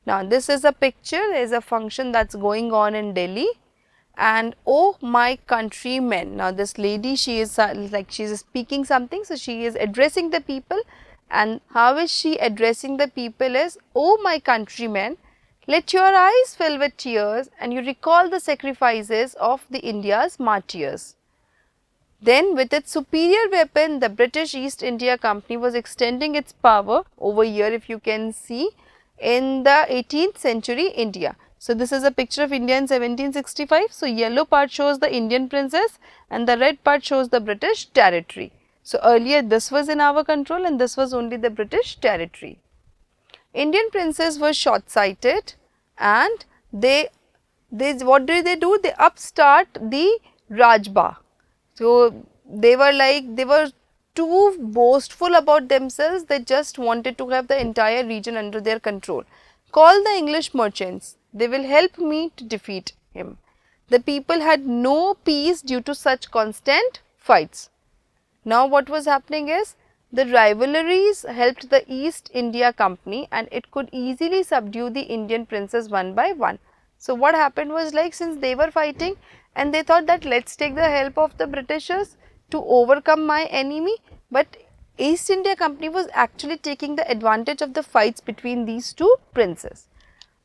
Now, this is a picture, there is a function that is going on in Delhi, and oh my countrymen. Now, this lady, she is like she is speaking something, so she is addressing the people, and how is she addressing the people is, oh my countrymen, let your eyes fill with tears and you recall the sacrifices of the India's martyrs. Then with its superior weapon, the British East India Company was extending its power over here, if you can see, in the 18th century India. So, this is a picture of India in 1765. So, yellow part shows the Indian princess and the red part shows the British territory. So, earlier this was in our control and this was only the British territory. Indian princes were short-sighted and they what do? They upstart the Rajba. So, they were too boastful about themselves, they just wanted to have the entire region under their control. Call the English merchants, they will help me to defeat him. The people had no peace due to such constant fights. Now, what was happening is, the rivalries helped the East India Company and it could easily subdue the Indian princes one by one. So, what happened was, like, since they were fighting and they thought that let us take the help of the Britishers to overcome my enemy, but East India Company was actually taking the advantage of the fights between these two princes.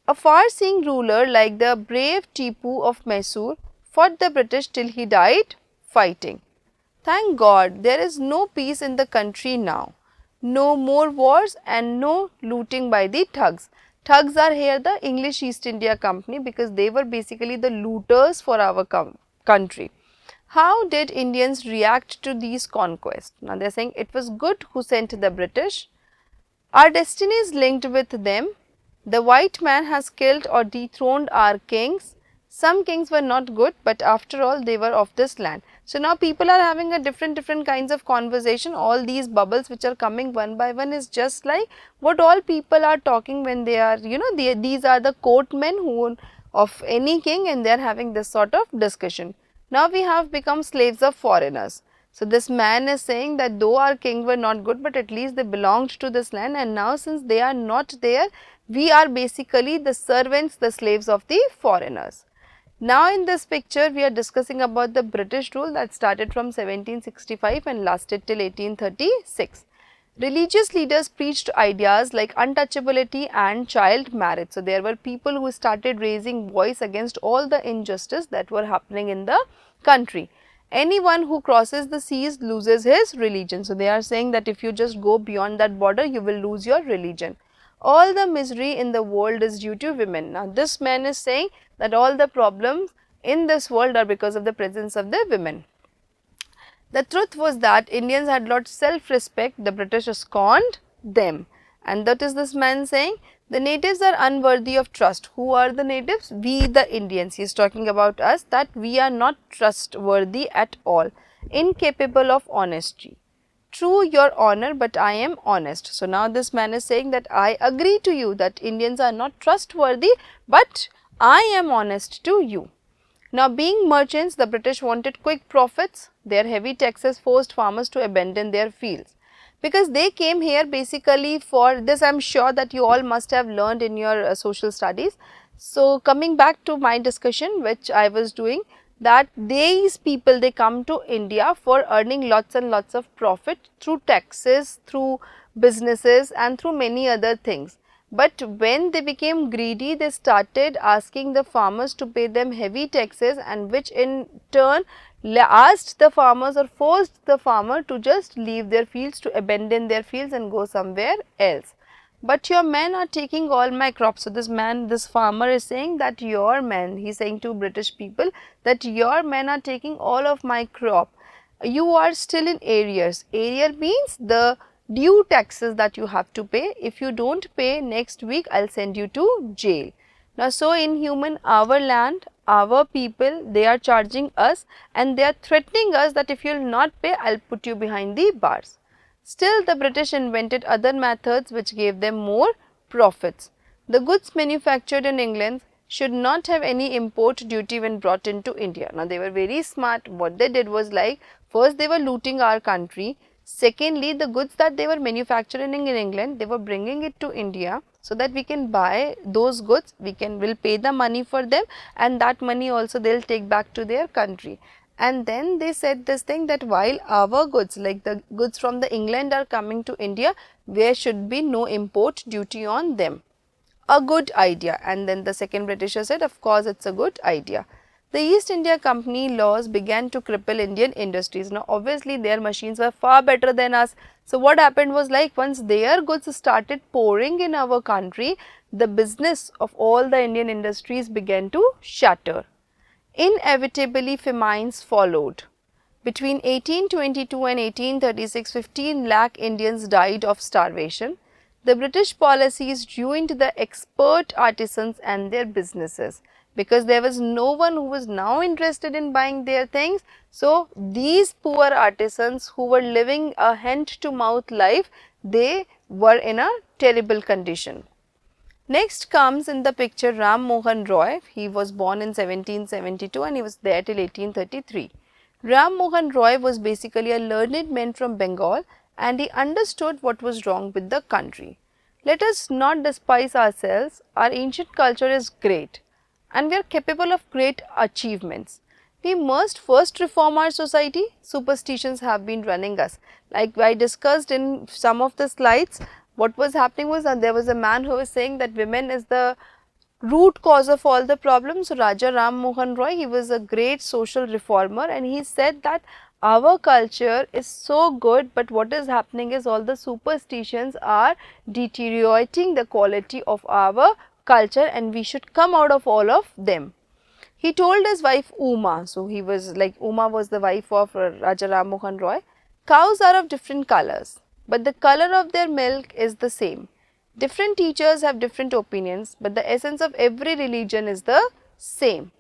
A far-seeing ruler like the brave Tipu of Mysore fought the British till he died fighting. Thank God there is no peace in the country now. No more wars and no looting by the thugs. Thugs are here the English East India Company, because they were basically the looters for our country. How did Indians react to these conquests? Now, they are saying it was good who sent the British. Our destiny is linked with them. The white man has killed or dethroned our kings. Some kings were not good, but after all they were of this land. So, now people are having a different kinds of conversation. All these bubbles which are coming one by one is just like what all people are talking when they are, these are the courtmen who of any king and they are having this sort of discussion. Now, we have become slaves of foreigners. So, this man is saying that though our king were not good, but at least they belonged to this land, and now since they are not there, we are basically the servants, the slaves of the foreigners. Now, in this picture, we are discussing about the British rule that started from 1765 and lasted till 1836. Religious leaders preached ideas like untouchability and child marriage. So, there were people who started raising voice against all the injustice that were happening in the country. Anyone who crosses the seas loses his religion. So, they are saying that if you just go beyond that border, you will lose your religion. All the misery in the world is due to women. Now, this man is saying that all the problems in this world are because of the presence of the women. The truth was that Indians had lost self-respect, the British scorned them, and that is this man saying, the natives are unworthy of trust. Who are the natives? We the Indians. He is talking about us, that we are not trustworthy at all, incapable of honesty. True, your honor, but I am honest. So, now this man is saying that I agree to you that Indians are not trustworthy, but I am honest to you. Now, being merchants, the British wanted quick profits. Their heavy taxes forced farmers to abandon their fields, because they came here basically for this. I am sure that you all must have learned in your social studies. So, coming back to my discussion which I was doing, that these people, they come to India for earning lots and lots of profit through taxes, through businesses and through many other things. But when they became greedy, they started asking the farmers to pay them heavy taxes, and which in turn asked the farmers or forced the farmer to just leave their fields, to abandon their fields and go somewhere else. But your men are taking all my crops. So, this farmer is saying that your men, he is saying to British people that your men are taking all of my crop. You are still in arrears. Arrear means the due taxes that you have to pay. If you do not pay next week, I will send you to jail. Now, so inhuman, our land, our people, they are charging us and they are threatening us that if you will not pay, I will put you behind the bars. Still, the British invented other methods which gave them more profits. The goods manufactured in England should not have any import duty when brought into India. Now, they were very smart. What they did was, like, first they were looting our country. Secondly, the goods that they were manufacturing in England, they were bringing it to India. so that we can buy those goods, will pay the money for them, and that money also they will take back to their country. And then they said this thing that while our goods, like the goods from the England are coming to India, there should be no import duty on them. A good idea. And then the second Britisher said, of course it's a good idea. The East India Company laws began to cripple Indian industries. Now obviously their machines were far better than us. So what happened was, like, once their goods started pouring in our country, the business of all the Indian industries began to shatter. Inevitably famines followed. Between 1822 and 1836, 15 lakh Indians died of starvation. The British policies ruined the expert artisans and their businesses, because there was no one who was now interested in buying their things. So these poor artisans who were living a hand to mouth life, they were in a terrible condition. Next comes in the picture Ram Mohan Roy. He was born in 1772 and he was there till 1833. Ram Mohan Roy was basically a learned man from Bengal, and he understood what was wrong with the country. Let us not despise ourselves. Our ancient culture is great and we are capable of great achievements. We must first reform our society. Superstitions have been running us. Like I discussed in some of the slides, what was happening was that there was a man who was saying that women is the root cause of all the problems. So Raja Ram Mohan Roy, he was a great social reformer, and he said that our culture is so good, but what is happening is all the superstitions are deteriorating the quality of our culture, and we should come out of all of them. He told his wife Uma, so he was like, Uma was the wife of Raja Ram Mohan Roy, cows are of different colors, but the color of their milk is the same. Different teachers have different opinions, but the essence of every religion is the same.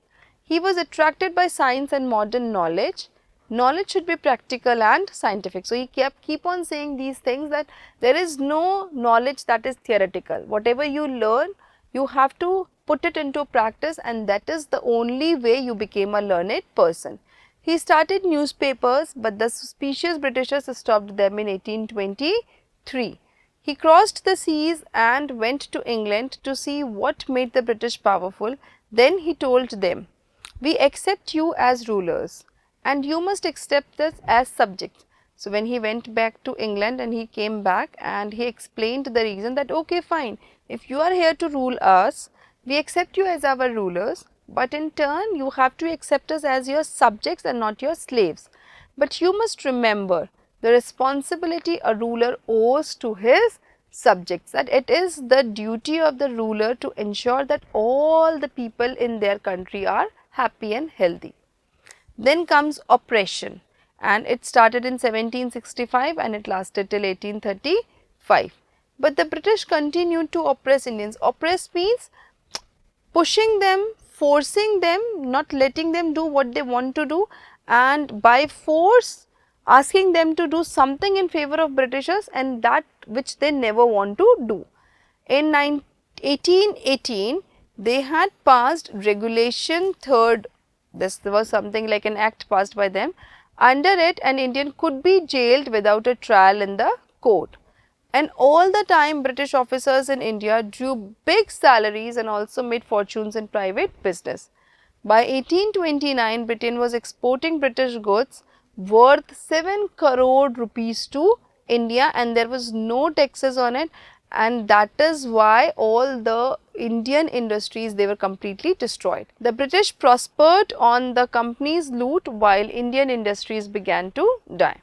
He was attracted by science and modern knowledge. Knowledge should be practical and scientific. So he keep on saying these things, that there is no knowledge that is theoretical. Whatever you learn, you have to put it into practice, and that is the only way you became a learned person. He started newspapers, but the suspicious Britishers stopped them in 1823. He crossed the seas and went to England to see what made the British powerful. Then he told them, "We accept you as rulers and you must accept us as subjects." So when he went back to England and he came back and he explained the reason that, okay, fine, if you are here to rule us, we accept you as our rulers, but in turn you have to accept us as your subjects and not your slaves. But you must remember the responsibility a ruler owes to his subjects, that it is the duty of the ruler to ensure that all the people in their country are happy and healthy. Then comes oppression, and it started in 1765 and it lasted till 1835. But the British continued to oppress Indians. Oppress means pushing them, forcing them, not letting them do what they want to do, and by force asking them to do something in favor of Britishers, and that which they never want to do. In 1818, they had passed Regulation 3rd. This was something like an act passed by them. Under it, an Indian could be jailed without a trial in the court. And all the time, British officers in India drew big salaries and also made fortunes in private business. By 1829, Britain was exporting British goods worth 7 crore rupees to India, and there was no taxes on it, and that is why all the Indian industries, they were completely destroyed. The British prospered on the company's loot while Indian industries began to die.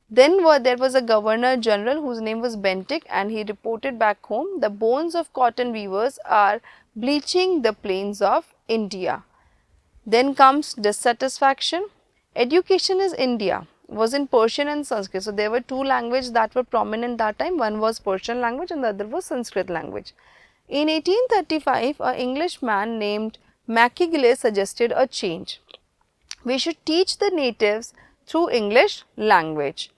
Then there was a Governor General whose name was Bentinck, and he reported back home, the bones of cotton weavers are bleaching the plains of India. Then comes dissatisfaction. Education is India was in Persian and Sanskrit. So there were two languages that were prominent that time. One was Persian language and the other was Sanskrit language. In 1835, an Englishman named Machiavelli suggested a change. We should teach the natives through English language.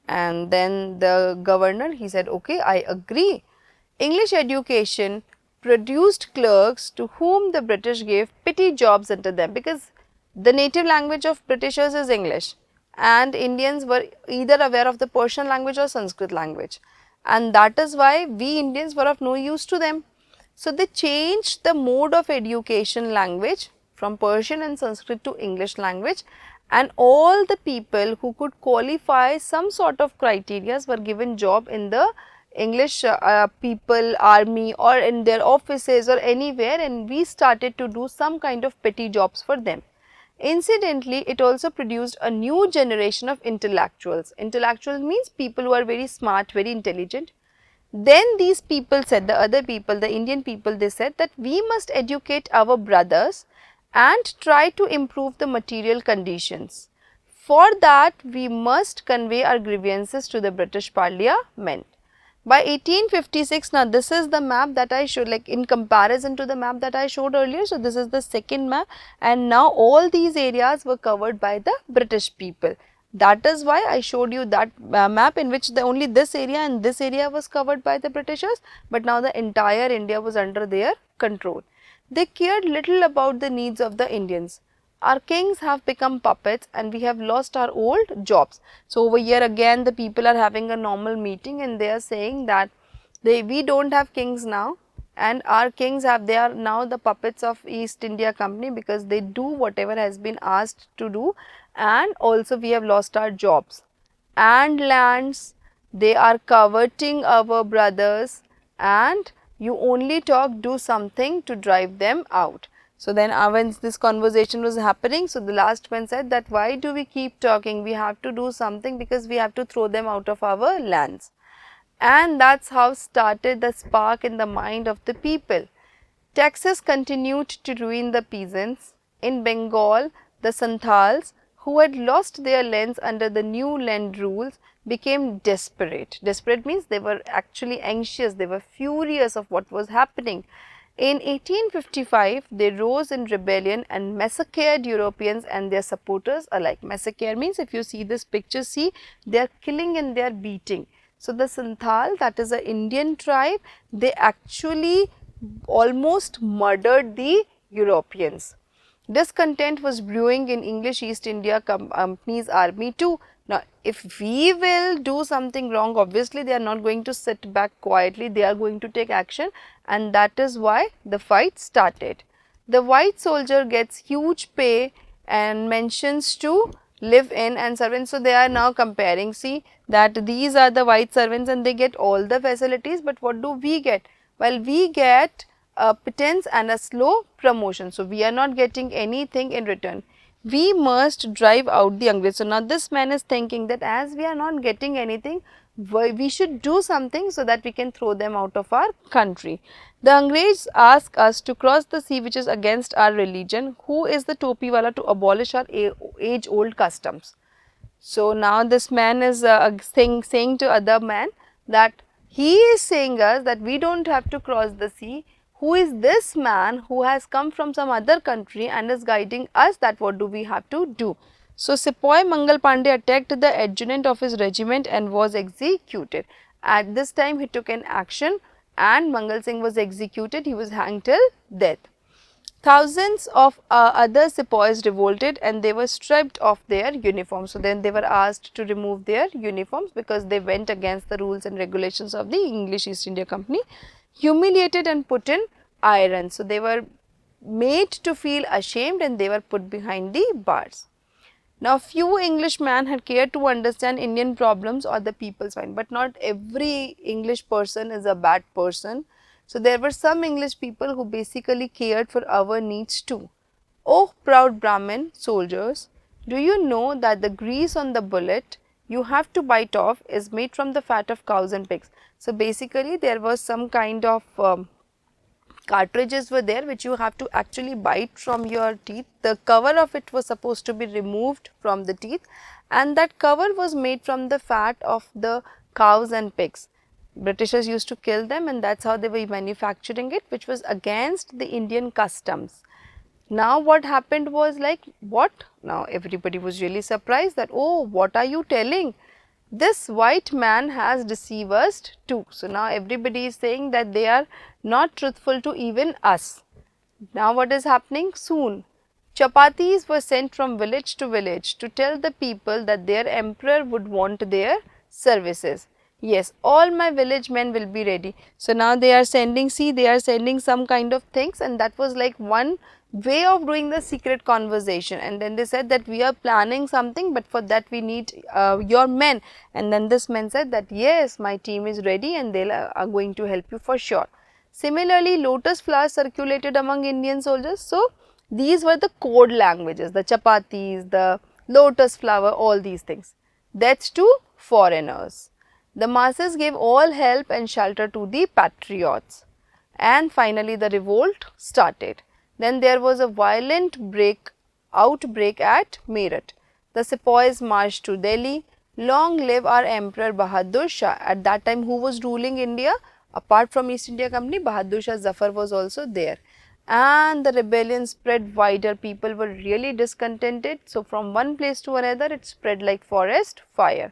And then the governor, he said, okay, I agree. English education produced clerks to whom the British gave petty jobs under them, because the native language of Britishers is English, and Indians were either aware of the Persian language or Sanskrit language. and that is why we Indians were of no use to them. So they changed the mode of education language from Persian and Sanskrit to English language, and all the people who could qualify some sort of criteria were given job in the English people, army, or in their offices or anywhere, and we started to do some kind of petty jobs for them. Incidentally, it also produced a new generation of intellectuals. Intellectuals means people who are very smart, very intelligent. Then these people said, the other people, the Indian people, they said that we must educate our brothers and try to improve the material conditions. For that, we must convey our grievances to the British Parliament. By 1856, now this is the map that I showed, like in comparison to the map that I showed earlier. So this is the second map, and now all these areas were covered by the British people. That is why I showed you that map in which only this area and this area was covered by the Britishers, but now the entire India was under their control. They cared little about the needs of the Indians. Our kings have become puppets and we have lost our old jobs. So over here again the people are having a normal meeting and they are saying that we don't have kings now, and our kings they are now the puppets of East India Company because they do whatever has been asked to do, and also we have lost our jobs and lands. They are coveting our brothers, and you only talk, do something to drive them out. So then when this conversation was happening, so the last one said that why do we keep talking, we have to do something because we have to throw them out of our lands. And that's how started the spark in the mind of the people. Taxes continued to ruin the peasants. In Bengal, the Santals, who had lost their lands under the new land rules, became desperate. Desperate means they were actually anxious, they were furious of what was happening. In 1855, they rose in rebellion and massacred Europeans and their supporters alike. Massacre means, if you see this picture, see, they are killing and they are beating. So the Santhal, that is an Indian tribe, they actually almost murdered the Europeans. Discontent was brewing in English East India Company's army too. Now, if we will do something wrong, obviously they are not going to sit back quietly, they are going to take action, and that is why the fight started. The white soldier gets huge pay and mentions to live in and servants. So they are now comparing, see that these are the white servants and they get all the facilities, but what do we get? Well, we get a pittance and a slow promotion. So we are not getting anything in return. We must drive out the Angrez. So now this man is thinking that as we are not getting anything, we should do something so that we can throw them out of our country. The Angrez ask us to cross the sea which is against our religion. Who is the topi wala to abolish our age old customs? So now this man is saying to other man that he is saying us that we don't have to cross the sea. Who is this man who has come from some other country and is guiding us that what do we have to do? So Sepoy Mangal Pandey attacked the adjutant of his regiment and was executed. At this time he took an action and Mangal Singh was executed. He was hanged till death. Thousands of other sepoys revolted and they were stripped of their uniforms. So then they were asked to remove their uniforms because they went against the rules and regulations of the English East India Company. Humiliated and put in irons. So they were made to feel ashamed and they were put behind the bars. Now few Englishmen had cared to understand Indian problems or the people's mind, but not every English person is a bad person. So there were some English people who basically cared for our needs too. Oh proud Brahmin soldiers, do you know that the grease on the bullet you have to bite off is made from the fat of cows and pigs. So basically there was some kind of cartridges were there which you have to actually bite from your teeth. The cover of it was supposed to be removed from the teeth, and that cover was made from the fat of the cows and pigs. Britishers used to kill them and that's how they were manufacturing it, which was against the Indian customs. Now what happened was like, what? Now everybody was really surprised that, oh, what are you telling? This white man has deceived us too. So now everybody is saying that they are not truthful to even us. Now what is happening? Soon chapatis were sent from village to village to tell the people that their emperor would want their services. Yes, all my village men will be ready. So now they are sending, see, they are sending some kind of things, and that was like one way of doing the secret conversation. And then they said that we are planning something, but for that we need your men. And then this man said that yes, my team is ready and they are going to help you for sure. Similarly, lotus flowers circulated among Indian soldiers. So these were the code languages, the chapatis, the lotus flower, all these things. That's to foreigners. The masses gave all help and shelter to the patriots. And finally, the revolt started. Then there was a violent outbreak at Meerut. The sepoys marched to Delhi. Long live our Emperor Bahadur Shah. At that time, who was ruling India? Apart from East India Company, Bahadur Shah Zafar was also there. And the rebellion spread wider. People were really discontented. So, from one place to another, it spread like forest fire.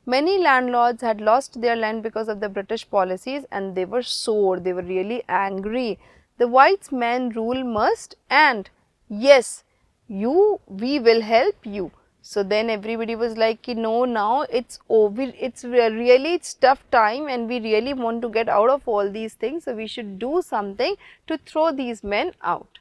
Many landlords had lost their land because of the British policies and they were sore, they were really angry. The whites men rule must, and yes, we will help you. So then everybody was like, no, now it's over, it's tough time and we really want to get out of all these things. So we should do something to throw these men out.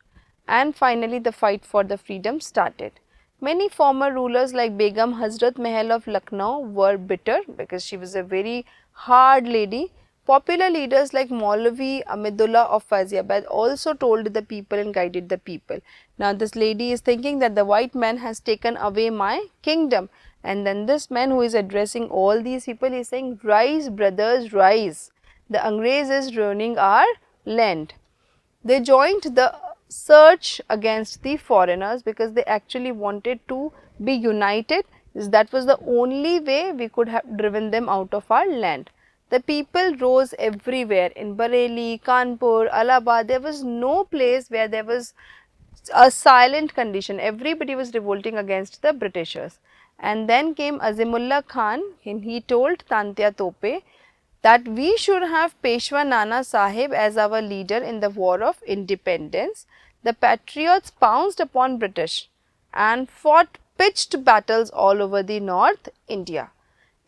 And finally the fight for the freedom started. Many former rulers like Begum Hazrat Mahal of Lucknow were bitter because she was a very hard lady. Popular leaders like Maulavi Amidullah of Faiziabad also told the people and guided the people. Now this lady is thinking that the white man has taken away my kingdom, and then this man who is addressing all these people is saying, rise brothers, rise. The Angrez is ruining our land. They joined the search against the foreigners because they actually wanted to be united. That was the only way we could have driven them out of our land. The people rose everywhere in Bareilly, Kanpur, Allahabad. There was no place where there was a silent condition. Everybody was revolting against the Britishers. And then came Azimullah Khan and he told Tantia Tope that we should have Peshwa Nana Sahib as our leader in the war of independence. The patriots pounced upon British and fought pitched battles all over the North India.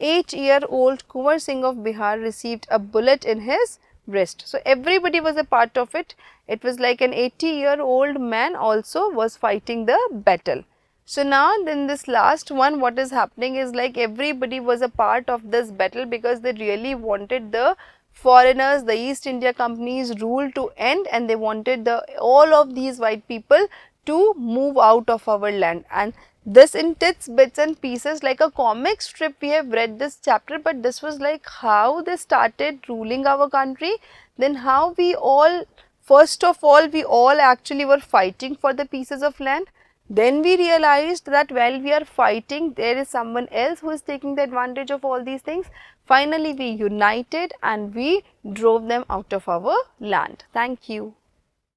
8-year-old Kunwar Singh of Bihar received a bullet in his wrist. So everybody was a part of it. It was like an 80-year-old man also was fighting the battle. So now then this last one, what is happening is like everybody was a part of this battle because they really wanted the foreigners, the East India Company's rule to end, and they wanted all of these white people to move out of our land. And this in tits, bits and pieces like a comic strip we have read this chapter, but this was like how they started ruling our country, then how we all, first of all, we all actually were fighting for the pieces of land. Then we realized that while we are fighting, there is someone else who is taking the advantage of all these things. Finally, we united and we drove them out of our land. Thank you.